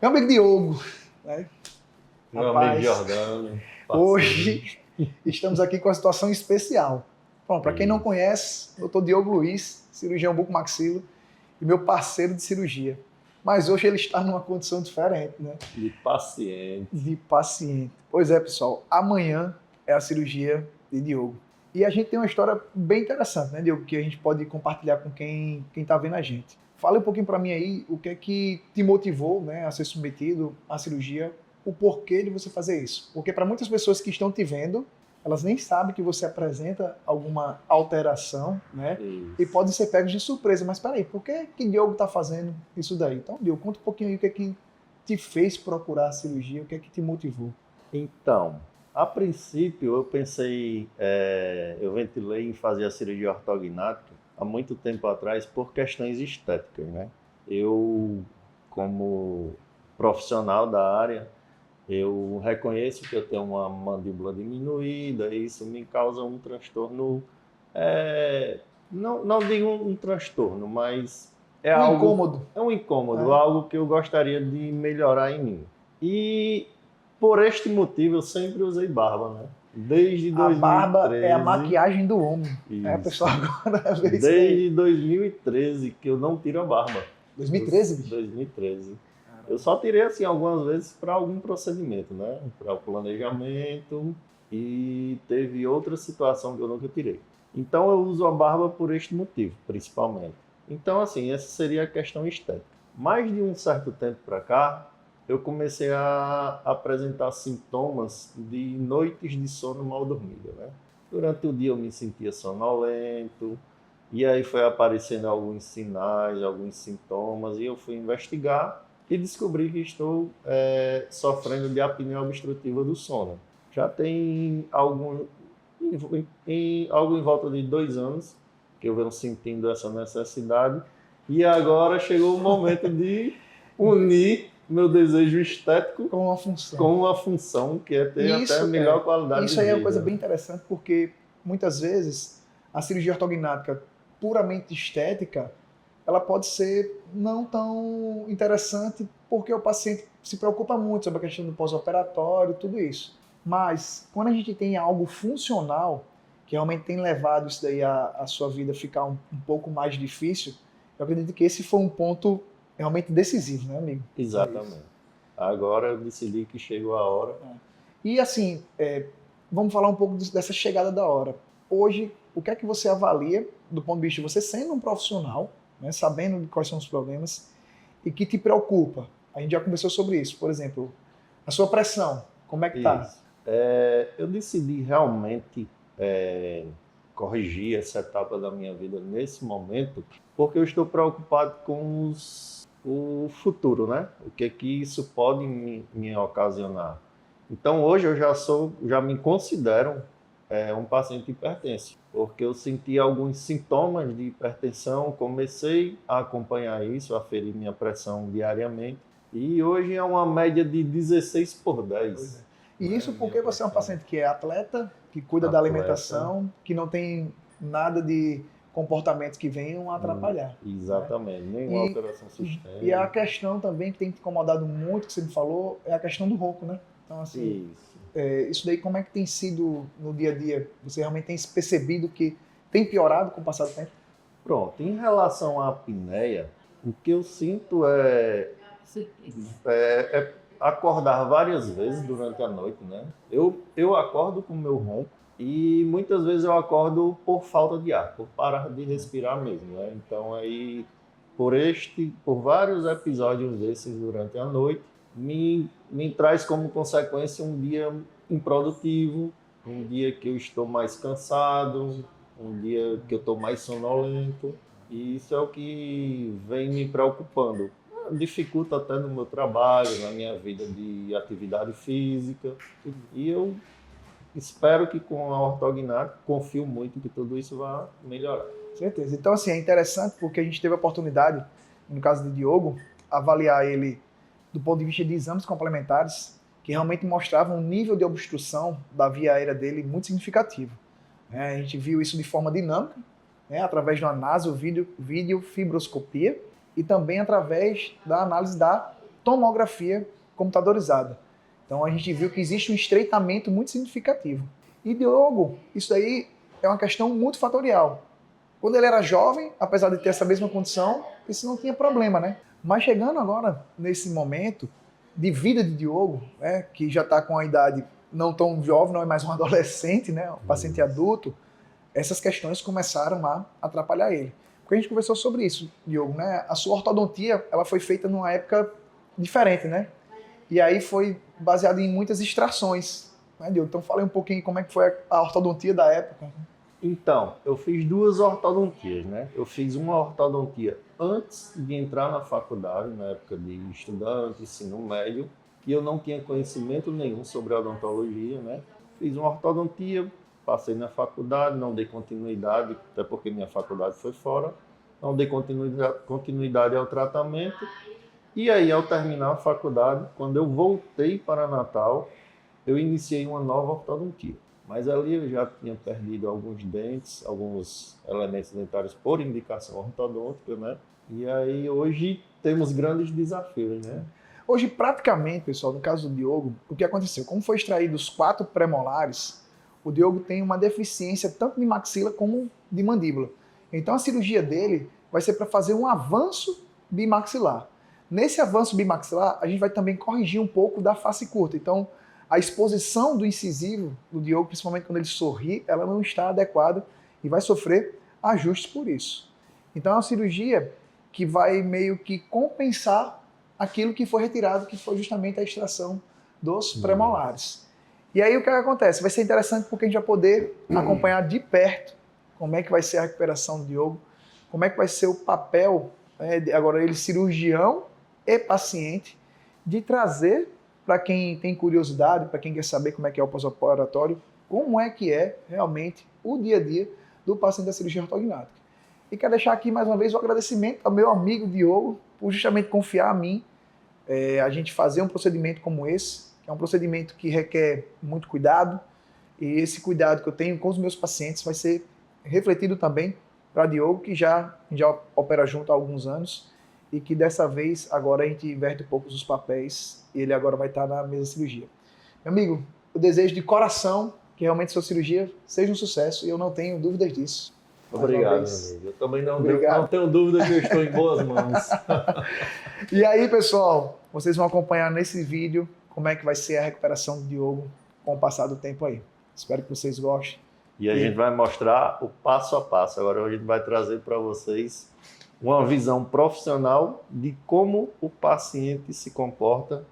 Meu amigo Diogo, né? Meu Rapaz, amigo Jordano. hoje estamos aqui com uma situação especial. Bom, para quem não Isso. conhece, eu sou Diogo Luiz, cirurgião bucomaxilo e meu parceiro de cirurgia. Mas hoje ele está numa condição diferente, né? De paciente. De paciente. Pois é, pessoal, amanhã é a cirurgia de Diogo. E a gente tem uma história bem interessante, né, Diogo, que a gente pode compartilhar com quem está vendo a gente. Fala um pouquinho para mim aí o que é que te motivou, né, a ser submetido à cirurgia, o porquê de você fazer isso. Porque para muitas pessoas que estão te vendo, elas nem sabem que você apresenta alguma alteração, né? Isso. E podem ser pegos de surpresa. Mas peraí, por que Diogo está fazendo isso daí? Então, Diogo, conta um pouquinho aí o que é que te fez procurar a cirurgia, o que é que te motivou? Então, a princípio eu pensei, eu ventilei em fazer a cirurgia ortognática há muito tempo atrás por questões estéticas, né? Eu, como profissional da área, eu reconheço que eu tenho uma mandíbula diminuída e isso me causa um transtorno, não digo um transtorno, mas é Um algo, incômodo. é um incômodo, algo que eu gostaria de melhorar em mim. E por este motivo eu sempre usei barba, né? Desde A 2013. barba é a maquiagem do homem. É, Isso. pessoal, agora vê isso daí. Desde 2013 que eu não tiro a barba. 2013, bicho? 2013. Eu só tirei assim algumas vezes para algum procedimento, né? Para o planejamento e teve outra situação que eu nunca tirei. Então eu uso a barba por este motivo, principalmente. Então assim, essa seria a questão estética. Mais de um certo tempo para cá, eu comecei a apresentar sintomas de noites de sono mal dormida, né? Durante o dia eu me sentia sonolento, e aí foi aparecendo alguns sinais, alguns sintomas, e eu fui investigar e descobri que estou sofrendo de apneia obstrutiva do sono. Já tem algo em volta de 2 anos que eu venho sentindo essa necessidade, e agora chegou o momento de unir meu desejo estético Com uma função. com uma função que é ter Isso, até a melhor qualidade de isso vida. aí é uma coisa bem interessante, porque muitas vezes a cirurgia ortognática puramente estética, ela pode ser não tão interessante porque o paciente se preocupa muito sobre a questão do pós-operatório, tudo isso. Mas quando a gente tem algo funcional, que realmente tem levado isso daí a sua vida ficar um pouco mais difícil, eu acredito que esse foi um ponto realmente decisivo, né, amigo? Exatamente. Agora eu decidi que chegou a hora. E assim, vamos falar um pouco dessa chegada da hora. Hoje, o que é que você avalia do ponto de vista de você sendo um profissional, né, sabendo quais são os problemas e que te preocupa? A gente já conversou sobre isso. Por exemplo, a sua pressão, como é que tá? Isso. Eu decidi realmente corrigir essa etapa da minha vida nesse momento, porque eu estou preocupado com o futuro, né? O que isso pode me ocasionar. Então hoje eu já me considero um paciente hipertenso, porque eu senti alguns sintomas de hipertensão, comecei a acompanhar isso, a ferir minha pressão diariamente, e hoje é uma média de 16 por 10. E isso porque você é um paciente que é atleta, que cuida da alimentação, que não tem nada de comportamentos que venham a atrapalhar. Exatamente, nenhuma alteração sistêmica. E a questão também que tem te incomodado muito, que você me falou, é a questão do ronco, né? Então, assim, isso daí como é que tem sido no dia a dia? Você realmente tem percebido que tem piorado com o passar do tempo? Pronto, em relação à apneia, o que eu sinto é acordar várias vezes durante a noite, né? Eu acordo com o meu ronco e muitas vezes eu acordo por falta de ar, por parar de respirar mesmo, né? Então aí, por vários episódios desses durante a noite, me traz como consequência um dia improdutivo, um dia que eu estou mais cansado, um dia que eu estou mais sonolento, e isso é o que vem me preocupando. Dificulta até no meu trabalho, na minha vida de atividade física, e eu espero que com a ortognática, confio muito que tudo isso vai melhorar. Certeza. Então, assim, é interessante porque a gente teve a oportunidade, no caso de Diogo, avaliar ele do ponto de vista de exames complementares, que realmente mostravam um nível de obstrução da via aérea dele muito significativo. A gente viu isso de forma dinâmica, através de uma nasovideofibroscopia e também através da análise da tomografia computadorizada. Então a gente viu que existe um estreitamento muito significativo. E Diogo, isso aí é uma questão multifatorial. Quando ele era jovem, apesar de ter essa mesma condição, isso não tinha problema, né? Mas chegando agora nesse momento de vida de Diogo, né, que já está com a idade não tão jovem, não é mais um adolescente, né, um paciente adulto, essas questões começaram a atrapalhar ele. Porque a gente conversou sobre isso, Diogo, né? A sua ortodontia, ela foi feita numa época diferente, né? E aí foi baseado em muitas extrações, né, Diogo? Então fala um pouquinho como é que foi a ortodontia da época. Então, eu fiz 2 ortodontias, né? Eu fiz uma ortodontia antes de entrar na faculdade, na época de estudante, ensino médio, e eu não tinha conhecimento nenhum sobre odontologia, né? Fiz uma ortodontia, passei na faculdade, não dei continuidade, até porque minha faculdade foi fora, não dei continuidade ao tratamento. E aí, ao terminar a faculdade, quando eu voltei para Natal, eu iniciei uma nova ortodontia. Mas ali eu já tinha perdido alguns dentes, alguns elementos dentários por indicação ortodôntica, né? E aí hoje temos grandes desafios, né? Hoje, praticamente, pessoal, no caso do Diogo, o que aconteceu? Como foi extraído os 4 premolares, o Diogo tem uma deficiência tanto de maxila como de mandíbula. Então a cirurgia dele vai ser para fazer um avanço bimaxilar. Nesse avanço bimaxilar, a gente vai também corrigir um pouco da face curta. Então, a exposição do incisivo do Diogo, principalmente quando ele sorri, ela não está adequada e vai sofrer ajustes por isso. Então, é uma cirurgia que vai meio que compensar aquilo que foi retirado, que foi justamente a extração dos premolares. E aí, o que acontece? Vai ser interessante porque a gente vai poder acompanhar de perto como é que vai ser a recuperação do Diogo, como é que vai ser o papel, agora ele cirurgião e paciente, de trazer para quem tem curiosidade, para quem quer saber como é que é o pós-operatório, como é que é realmente o dia a dia do paciente da cirurgia ortognática. E quero deixar aqui mais uma vez o agradecimento ao meu amigo Diogo por justamente confiar em mim, a gente fazer um procedimento como esse, que é um procedimento que requer muito cuidado, e esse cuidado que eu tenho com os meus pacientes vai ser refletido também para Diogo, que já opera junto há alguns anos, e que dessa vez agora a gente inverte um pouco os papéis e ele agora vai estar na mesa de cirurgia. Meu amigo, eu desejo de coração que realmente sua cirurgia seja um sucesso e eu não tenho dúvidas disso. Obrigado, meu amigo. Eu também não tenho dúvida que eu estou em boas mãos. E aí, pessoal, vocês vão acompanhar nesse vídeo como é que vai ser a recuperação do Diogo com o passar do tempo aí. Espero que vocês gostem. E a gente vai mostrar o passo a passo. Agora a gente vai trazer para vocês uma visão profissional de como o paciente se comporta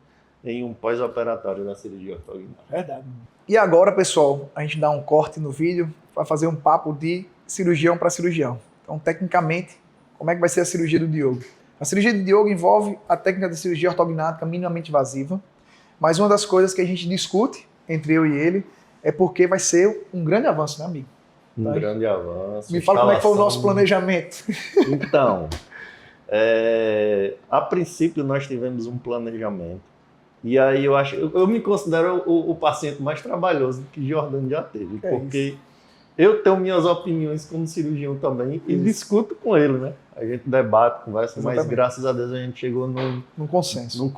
em um pós-operatório da cirurgia ortognática. Verdade. E agora, pessoal, a gente dá um corte no vídeo para fazer um papo de cirurgião para cirurgião. Então, tecnicamente, como é que vai ser a cirurgia do Diogo? A cirurgia do Diogo envolve a técnica de cirurgia ortognática minimamente invasiva, mas uma das coisas que a gente discute entre eu e ele é porque vai ser um grande avanço, né, amigo? Um grande avanço. Me fala como é que foi o nosso planejamento. Então, a princípio nós tivemos um planejamento. E aí eu me considero o paciente mais trabalhoso que Jordano já teve. Porque eu tenho minhas opiniões como cirurgião também e discuto com ele, né? A gente debate, conversa, mas graças a Deus a gente chegou num consenso.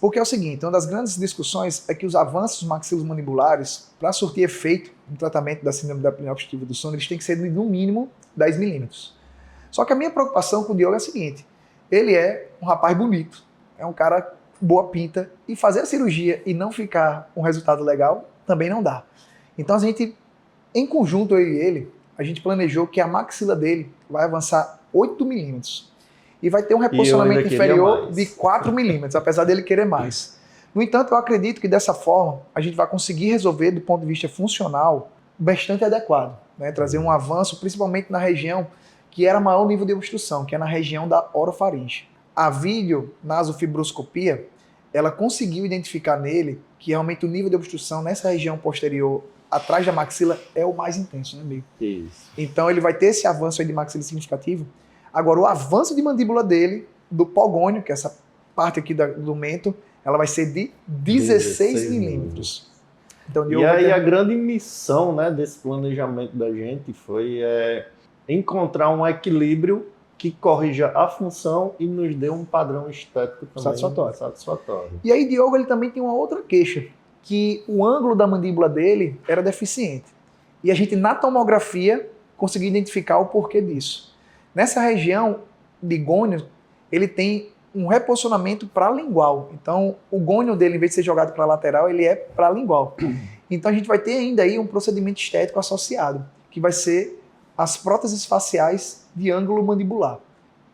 Porque é o seguinte, uma das grandes discussões é que os avanços maxilomandibular, para surtir efeito no tratamento da síndrome da apneia obstrutiva do sono, eles têm que ser de no mínimo 10 milímetros. Só que a minha preocupação com o Diogo é a seguinte, ele é um rapaz bonito, é um cara boa pinta, e fazer a cirurgia e não ficar um resultado legal também não dá. Então a gente, em conjunto, eu e ele, a gente planejou que a maxila dele vai avançar 8 milímetros e vai ter um reposicionamento inferior de 4 milímetros, apesar dele querer mais. No entanto, eu acredito que dessa forma a gente vai conseguir resolver, do ponto de vista funcional, bastante adequado, né? Trazer um avanço, principalmente na região que era maior nível de obstrução, que é na região da orofaringe. A videonasofibroscopia, ela conseguiu identificar nele que realmente o nível de obstrução nessa região posterior, atrás da maxila, é o mais intenso, né, amigo? Isso. Então ele vai ter esse avanço aí de maxila significativo. Agora, o avanço de mandíbula dele, do pogônio, que é essa parte aqui do mento, ela vai ser de 16 milímetros. Então, e aí a grande missão, né, desse planejamento da gente foi encontrar um equilíbrio que corrija a função e nos dê um padrão estético também satisfatório. E aí Diogo ele também tem uma outra queixa, que o ângulo da mandíbula dele era deficiente. E a gente na tomografia conseguiu identificar o porquê disso. Nessa região de gônio, ele tem um reposicionamento paralingual. Então o gônio dele, em vez de ser jogado para a lateral, ele é paralingual. Então a gente vai ter ainda aí um procedimento estético associado, que vai ser as próteses faciais de ângulo mandibular,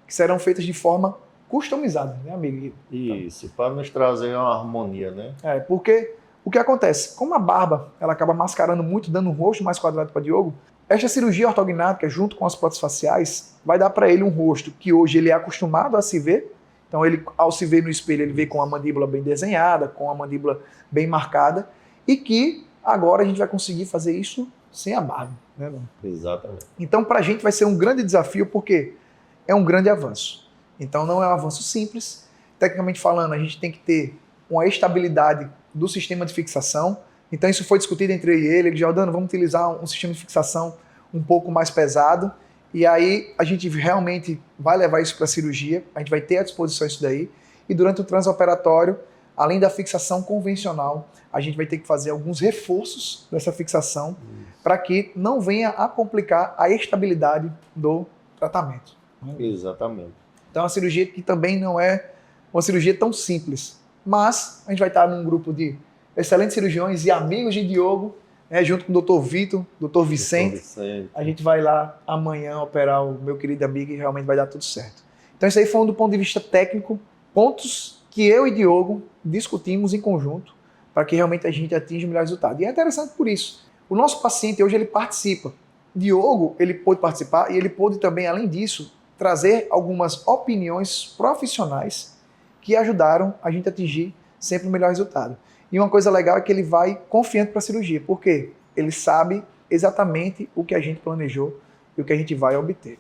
que serão feitas de forma customizada, né, amigo? Isso, para nos trazer uma harmonia, né? Porque o que acontece? Como a barba ela acaba mascarando muito, dando um rosto mais quadrado para Diogo, esta cirurgia ortognática, junto com as próteses faciais, vai dar para ele um rosto que hoje ele é acostumado a se ver. Então, ele, ao se ver no espelho, ele vê com a mandíbula bem desenhada, com a mandíbula bem marcada, e que agora a gente vai conseguir fazer isso sem a barba. Né, mano? Exatamente. Então, para a gente vai ser um grande desafio, porque é um grande avanço. Então, não é um avanço simples. Tecnicamente falando, a gente tem que ter uma estabilidade do sistema de fixação. Então, isso foi discutido entre eu e ele. Ele disse, Jordano, vamos utilizar um sistema de fixação um pouco mais pesado. E aí, a gente realmente vai levar isso para a cirurgia. A gente vai ter à disposição isso daí. E durante o transoperatório, além da fixação convencional, a gente vai ter que fazer alguns reforços dessa fixação para que não venha a complicar a estabilidade do tratamento. Exatamente. Então, é uma cirurgia que também não é uma cirurgia tão simples. Mas a gente vai estar num grupo de excelentes cirurgiões e amigos de Diogo, né, junto com o Dr. Vitor, Dr. Vicente. A gente vai lá amanhã operar o meu querido amigo e realmente vai dar tudo certo. Então, isso aí foi do ponto de vista técnico, pontos que eu e Diogo discutimos em conjunto para que realmente a gente atinja o melhor resultado. E é interessante por isso. O nosso paciente hoje ele participa. Diogo, ele pôde participar e ele pôde também, além disso, trazer algumas opiniões profissionais que ajudaram a gente a atingir sempre o melhor resultado. E uma coisa legal é que ele vai confiante para a cirurgia, porque ele sabe exatamente o que a gente planejou e o que a gente vai obter.